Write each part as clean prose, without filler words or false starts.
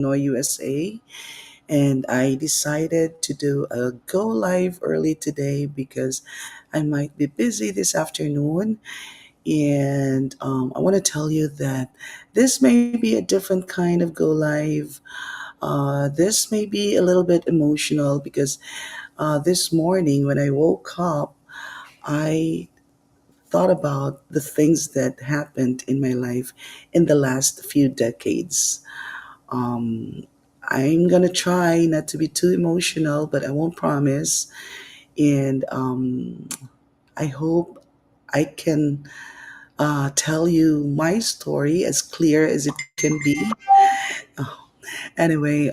Hanoi, USA. And I decided to do a go live early today because I might be busy this afternoon. And I want to tell you that this may be a different kind of go live. This may be a little bit emotional because this morning when I woke up, I thought about the things that happened in my life in the last few decades. Um, I'm gonna try not to be too emotional, but I won't promise. And I hope I can tell you my story as clear as it can be. Anyway,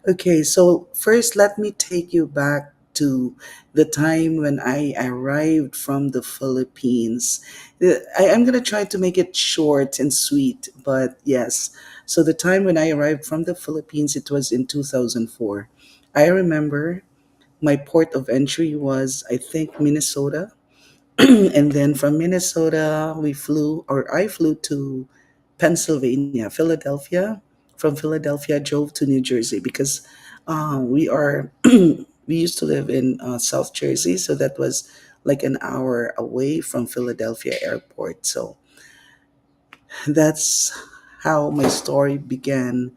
okay, so first let me take you back to the time when I arrived from the Philippines. I'm going to try to make it short and sweet, but yes. So the time when I arrived from the Philippines, it was in 2004. I remember my port of entry was, I think, Minnesota. And then from Minnesota, I flew to Pennsylvania, Philadelphia. From Philadelphia, I drove to New Jersey because we used to live in South Jersey, so that was like an hour away from Philadelphia Airport. So that's how my story began.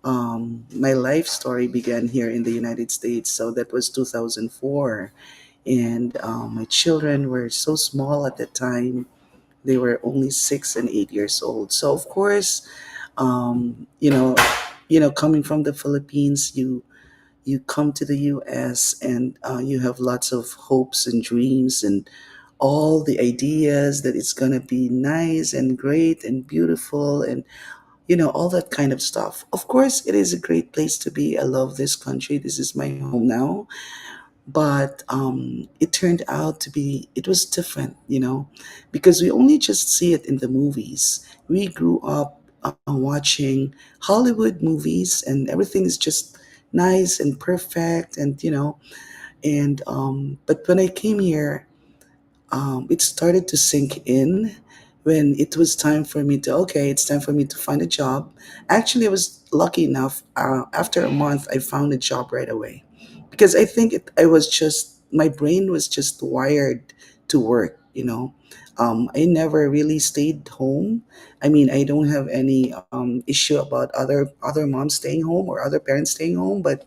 My life story began here in the United States. So that was 2004, and my children were so small at the time. They were only 6 and 8 years old. So of course, um, you know, coming from the Philippines, you come to the U.S. and you have lots of hopes and dreams and all the ideas that it's gonna be nice and great and beautiful and all that kind of stuff. Of course, it is a great place to be. I love this country. This is my home now. But it turned out to be, it was different, because we only just see it in the movies. We grew up watching Hollywood movies, and everything is just nice and perfect, and but when I came here, it started to sink in when it was time for me to, okay, it's time for me to find a job. Actually, I was lucky enough. After a month, I found a job right away because I think I was just, my brain was just wired to work, I never really stayed home. I mean, I don't have any issue about other moms staying home or other parents staying home, but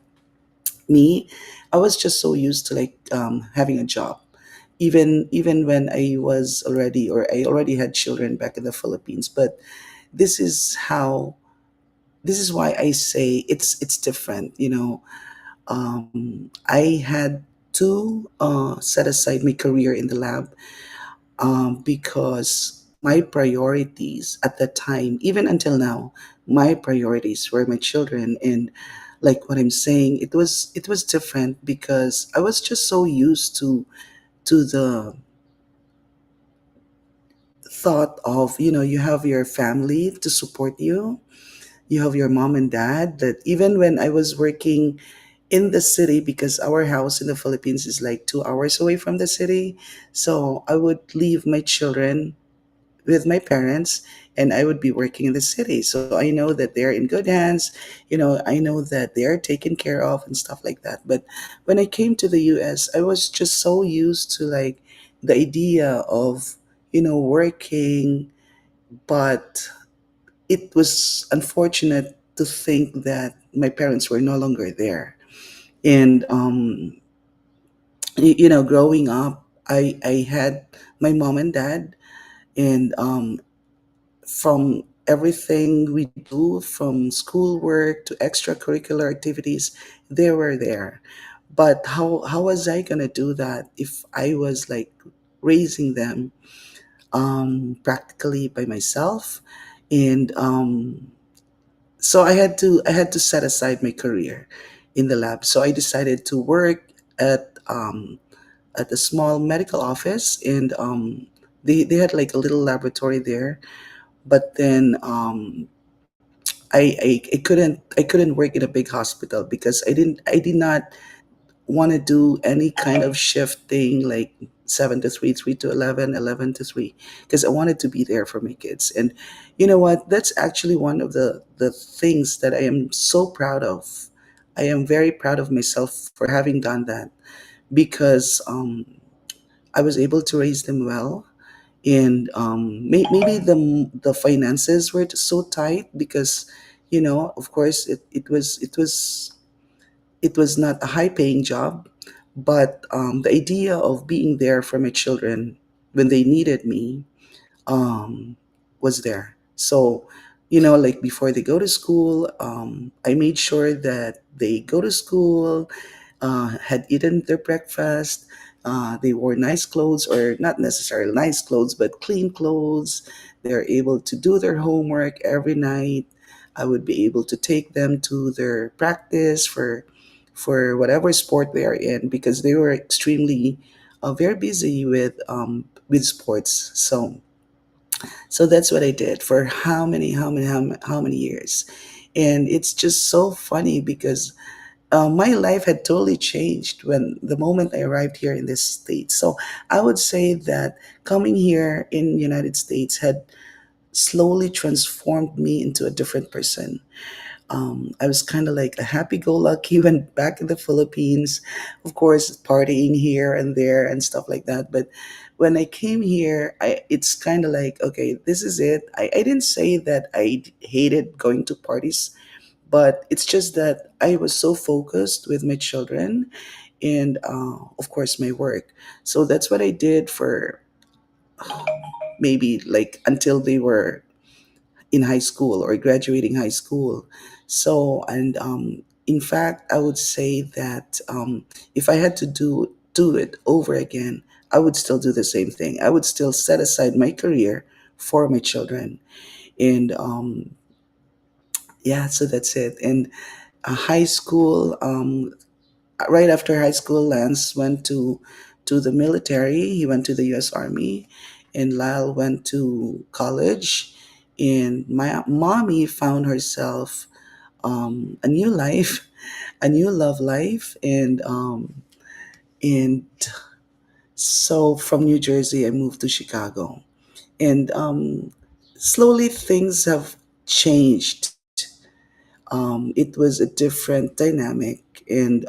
me, I was just so used to like having a job, even when I already had children back in the Philippines. But this is how this is why I say it's different. I had to set aside my career in the lab because my priorities at that time, even until now, my priorities were my children. And like what I'm saying, it was different because I was just so used to the thought of, you have your family to support you. You have your mom and dad. That even when I was working in the city, because our house in the Philippines is like 2 hours away from the city, so I would leave my children with my parents and I would be working in the city. So I know that they're in good hands. I know that they're taken care of and stuff like that. But when I came to the US, I was just so used to like the idea of, working, but it was unfortunate to think that my parents were no longer there. And growing up, I had my mom and dad, and from everything we do, from schoolwork to extracurricular activities, they were there. But how was I gonna do that if I was like raising them practically by myself? And so I had to set aside my career in the lab. So I decided to work at a small medical office, and they had like a little laboratory there. But then I couldn't work in a big hospital because I did not want to do any kind of shifting, like 7 to 3, 3 to 11, 11 to 3, because I wanted to be there for my kids. And you know what? That's actually one of the things that I am so proud of. I am very proud of myself for having done that, because I was able to raise them well. And maybe the finances were so tight because, of course, it was not a high paying job, but the idea of being there for my children when they needed me um, was there. So, like before they go to school, I made sure that they go to school, had eaten their breakfast. They wore nice clothes, or not necessarily nice clothes, but clean clothes. They're able to do their homework every night. I would be able to take them to their practice for whatever sport they are in, because they were extremely very busy with sports. So that's what I did for how many years. And it's just so funny because my life had totally changed when the moment I arrived here in this state. So I would say that coming here in United States had slowly transformed me into a different person. I was kind of like a happy-go-lucky when back in the Philippines, of course, partying here and there and stuff like that. But when I came here, it's kind of like, okay, this is it. I didn't say that I hated going to parties, but it's just that I was so focused with my children and, of course, my work. So that's what I did for maybe like until they were in high school or graduating high school. So, and in fact, I would say that if I had to do it over again, I would still do the same thing. I would still set aside my career for my children. And yeah, so that's it. And high school, right after high school, Lance went to the military. He went to the U.S. Army, and Lyle went to college. And my mommy found herself a new life, a new love life, and so from New Jersey, I moved to Chicago, and slowly things have changed. It was a different dynamic, and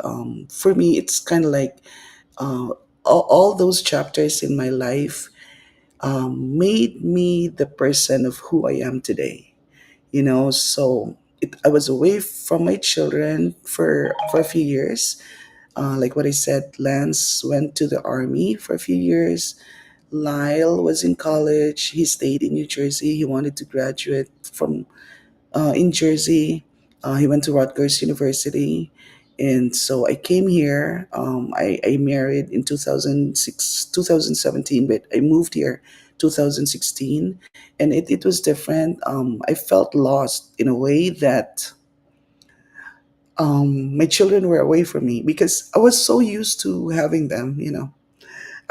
for me, it's kind of like uh, all those chapters in my life made me the person of who I am today. So I was away from my children for a few years. Like what I said, Lance went to the army for a few years. Lyle was in college. He stayed in New Jersey. He wanted to graduate from in Jersey. He went to Rutgers University. And so I came here. I married in 2006, 2017, but I moved here 2016. And it was different. I felt lost in a way that my children were away from me because I was so used to having them.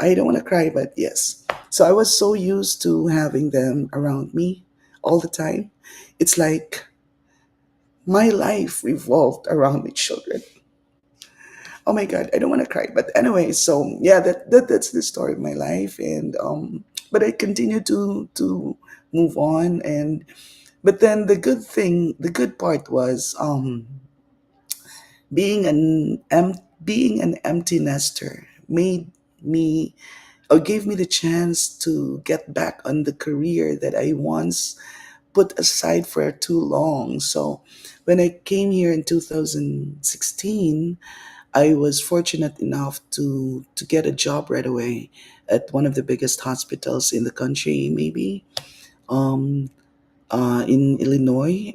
I don't want to cry, but yes. So I was so used to having them around me all the time. It's like my life revolved around my children. Oh my god, I don't want to cry, but anyway, so yeah, that's the story of my life, and but I continue to move on, and but then the good part was being an empty nester made me or gave me the chance to get back on the career that I once put aside for too long. So when I came here in 2016, I was fortunate enough to get a job right away at one of the biggest hospitals in the country, maybe um, in Illinois,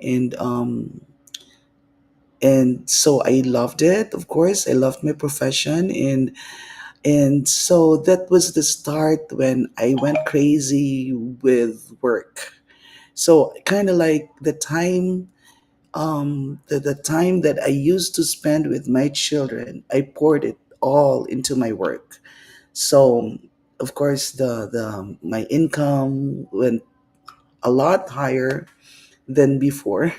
and so I loved it. Of course, I loved my profession, and so that was the start when I went crazy with work. So kind of like the time that I used to spend with my children, I poured it all into my work. So of course the my income went a lot higher than before.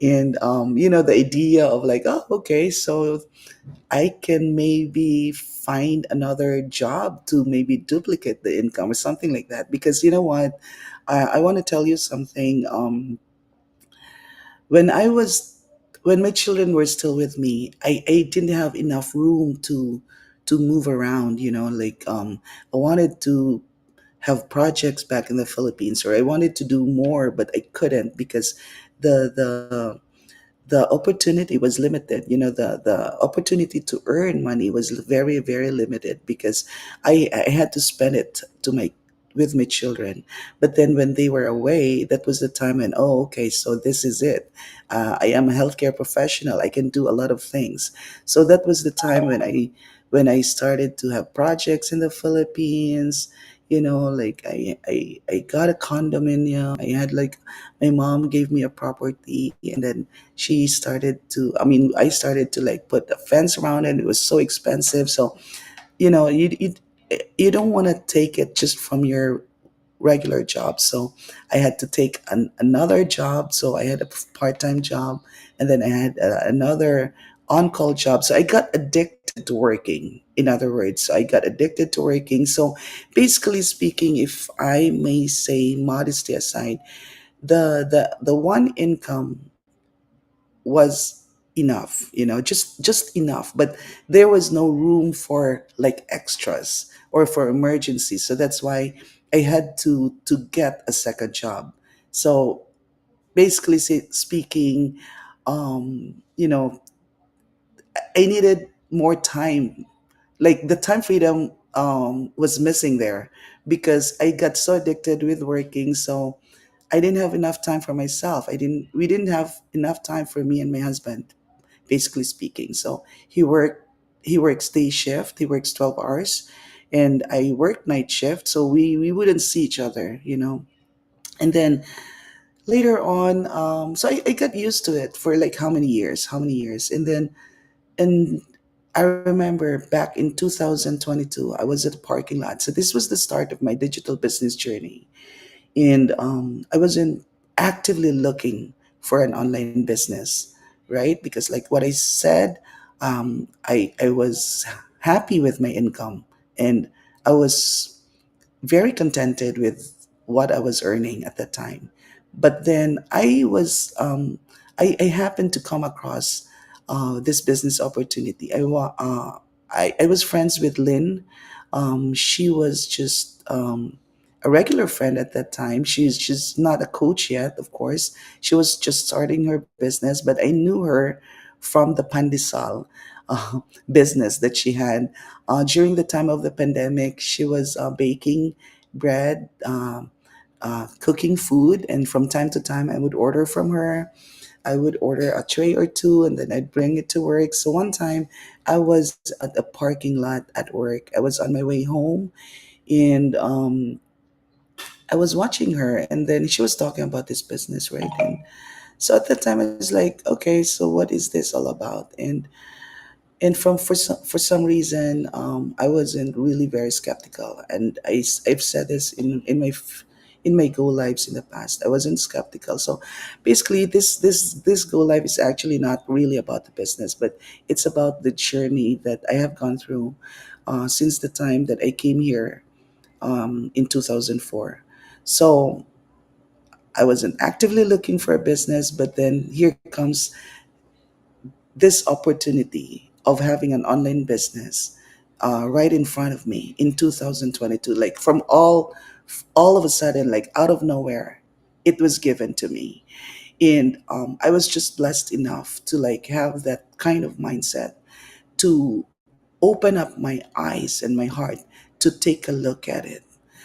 And the idea of like, oh, okay, so I can maybe find another job to maybe duplicate the income or something like that. Because you know what, I want to tell you something. When I was when my children were still with me, I didn't have enough room to move around. Like I wanted to have projects back in the Philippines, or I wanted to do more, but I couldn't because the the the opportunity was limited. The opportunity to earn money was very, very limited because I had to spend it to my with my children. But then when they were away, that was the time when, oh, okay, so this is it. I am a healthcare professional, I can do a lot of things. So that was the time when I started to have projects in the Philippines. Like I got a condominium. I had like, my mom gave me a property, and then I started to like put a fence around it. It was so expensive. So, you don't want to take it just from your regular job. So I had to take another job. So I had a part-time job, and then I had another on-call job. So I got addicted to working. In other words, so I got addicted to working. So basically speaking, if I may say, modesty aside, the one income was enough, just enough, but there was no room for like extras or for emergencies. So that's why I had to get a second job. So basically speaking, I needed more time. Like the time freedom was missing there because I got so addicted with working. So I didn't have enough time for myself. We didn't have enough time for me and my husband, basically speaking. So he works day shift, he works 12 hours, and I work night shift. So we wouldn't see each other. And then later on, so I got used to it for like how many years. And I remember back in 2022, I was at a parking lot. So this was the start of my digital business journey. And I wasn't actively looking for an online business, right? Because like what I said, I was happy with my income, and I was very contented with what I was earning at that time. But then I happened to come across this business opportunity. I was friends with Lynn. She was just a regular friend at that time. She's not a coach yet, of course. She was just starting her business, but I knew her from the Pandesal business that she had. During the time of the pandemic, she was baking bread, cooking food, and from time to time, I would order from her. I would order a tray or two, and then I'd bring it to work. So one time, I was at a parking lot at work. I was on my way home, and I was watching her, and then she was talking about this business, right? And so at that time, I was like, okay, so what is this all about? And for some reason, I wasn't really very skeptical, and I've said this in my go lives in the past. I wasn't skeptical. So basically, this go live is actually not really about the business, but it's about the journey that I have gone through since the time that I came here in 2004. So I wasn't actively looking for a business, but then here comes this opportunity of having an online business right in front of me in 2022, like from all of a sudden, like out of nowhere, it was given to me. And I was just blessed enough to like have that kind of mindset to open up my eyes and my heart to take a look at it.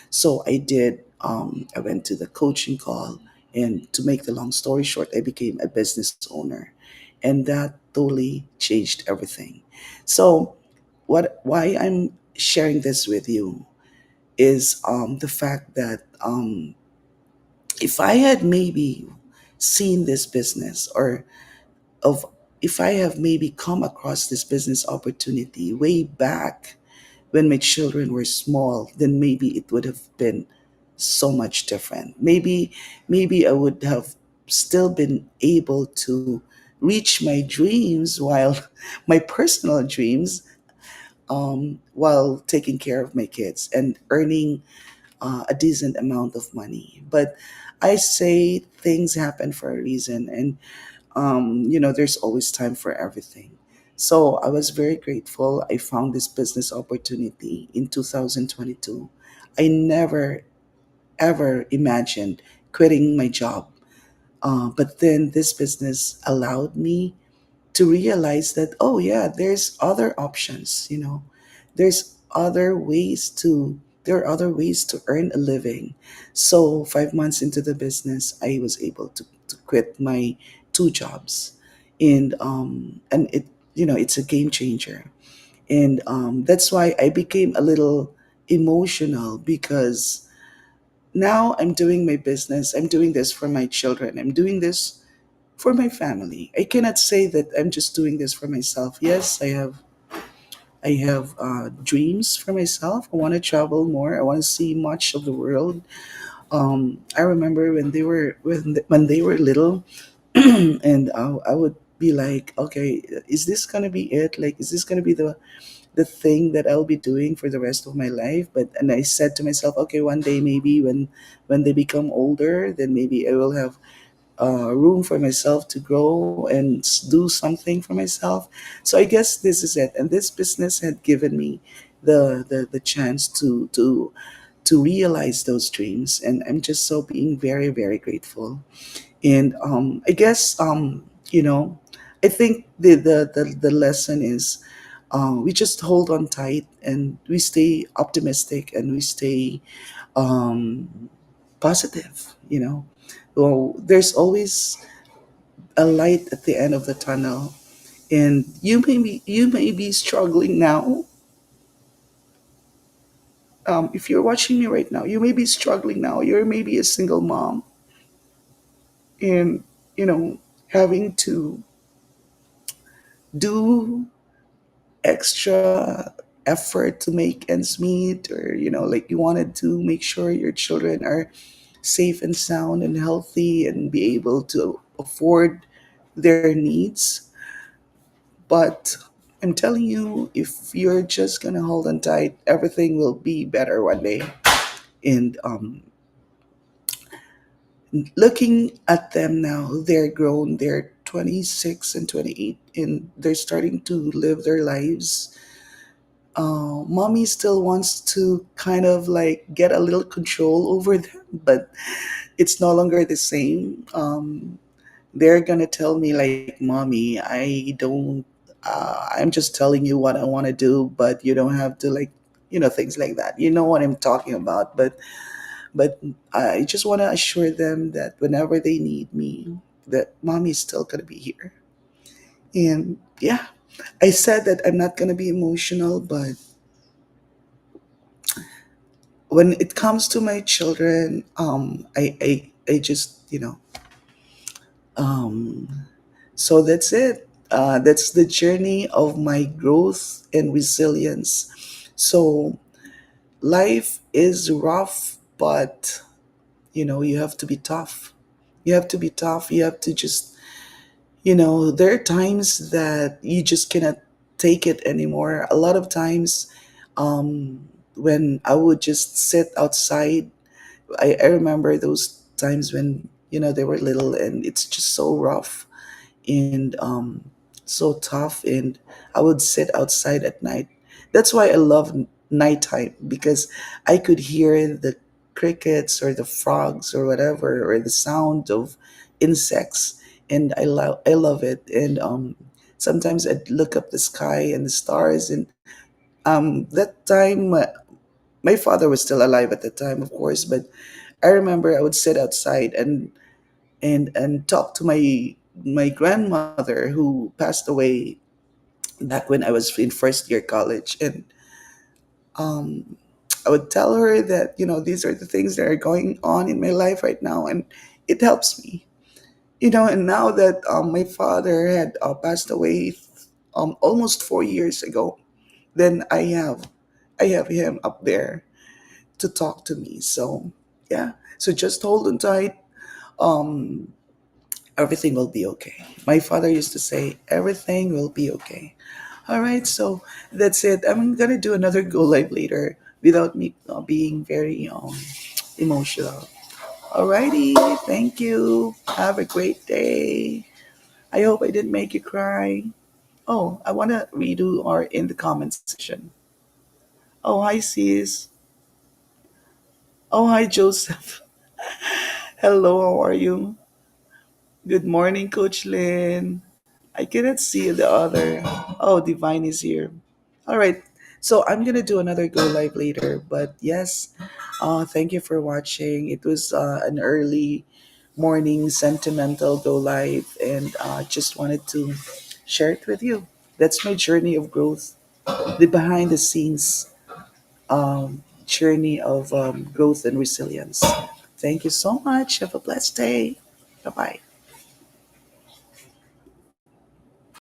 So I did. I went to the coaching call, and to make the long story short, I became a business owner, and that totally changed everything. So, why I'm sharing this with you is the fact that if I had maybe seen this business, or of if I have maybe come across this business opportunity way back when my children were small, then maybe it would have been so much different. Maybe I would have still been able to reach my dreams while my personal dreams, while taking care of my kids and earning a decent amount of money. But I say things happen for a reason, and there's always time for everything. So I was very grateful. I found this business opportunity in 2022. I never ever imagined quitting my job. But then this business allowed me to realize that, oh yeah, there's other options, there's other ways to there are other ways to earn a living. So 5 months into the business, I was able to quit my two jobs. And it's a game changer. And that's why I became a little emotional, because now I'm doing my business. I'm doing this for my children. I'm doing this for my family. I cannot say that I'm just doing this for myself. Yes, I have dreams for myself. I want to travel more. I want to see much of the world. I remember when they were little, and I would be like, okay, is this gonna be it? Like, is this gonna be the thing that I'll be doing for the rest of my life? And I said to myself, okay, one day maybe when they become older, then maybe I will have room for myself to grow and do something for myself. So I guess this is it. And this business had given me the chance to realize those dreams, and I'm just so being very very grateful. And I guess I think the lesson is, we just hold on tight and we stay optimistic and we stay um, positive. Well, there's always a light at the end of the tunnel, and you may be struggling now. If you're watching me right now, you may be struggling now. You're maybe a single mom, and you know having to do extra effort to make ends meet, or like you wanted to make sure your children are safe and sound and healthy and be able to afford their needs. But I'm telling you, if you're just gonna hold on tight, everything will be better one day. And looking at them now, they're grown, they're 26 and 28, and they're starting to live their lives. Mommy still wants to kind of like get a little control over them, but it's no longer the same. They're gonna tell me like, "Mommy, I don't. I'm just telling you what I want to do, but you don't have to like, things like that. You know what I'm talking about." But I just want to assure them that whenever they need me, that mommy's still gonna be here. And yeah, I said that I'm not gonna be emotional, but when it comes to my children, I just um, so that's it. That's the journey of my growth and resilience. So life is rough, but you have to be tough. You have to be tough. You have to just, there are times that you just cannot take it anymore. A lot of times, when I would just sit outside, I remember those times when, they were little and it's just so rough and so tough. And I would sit outside at night. That's why I love nighttime, because I could hear the crickets or the frogs or whatever, or the sound of insects, and I love it. And sometimes I'd look up the sky and the stars. And that time, my father was still alive at the time, of course, but I remember I would sit outside and talk to my grandmother, who passed away back when I was in first year college. And um, I would tell her that these are the things that are going on in my life right now, and it helps me. And now that my father had passed away almost 4 years ago, then I have him up there to talk to me. So yeah, so just hold on tight. Um, Everything will be okay. My father used to say, everything will be okay. All right, so that's it. I'm gonna do another go live later without me being very emotional. Alrighty, thank you. Have a great day. I hope I didn't make you cry. Oh, I want to redo our in the comment section. Oh, hi, sis. Oh, hi, Joseph. Hello, how are you? Good morning, Coach Lynn. I cannot see the other. Oh, Divine is here. All right. So I'm gonna do another go live later. But yes, thank you for watching. It was an early morning sentimental go live, and just wanted to share it with you. That's my journey of growth, the behind the scenes journey of growth and resilience. Thank you so much. Have a blessed day. Bye bye.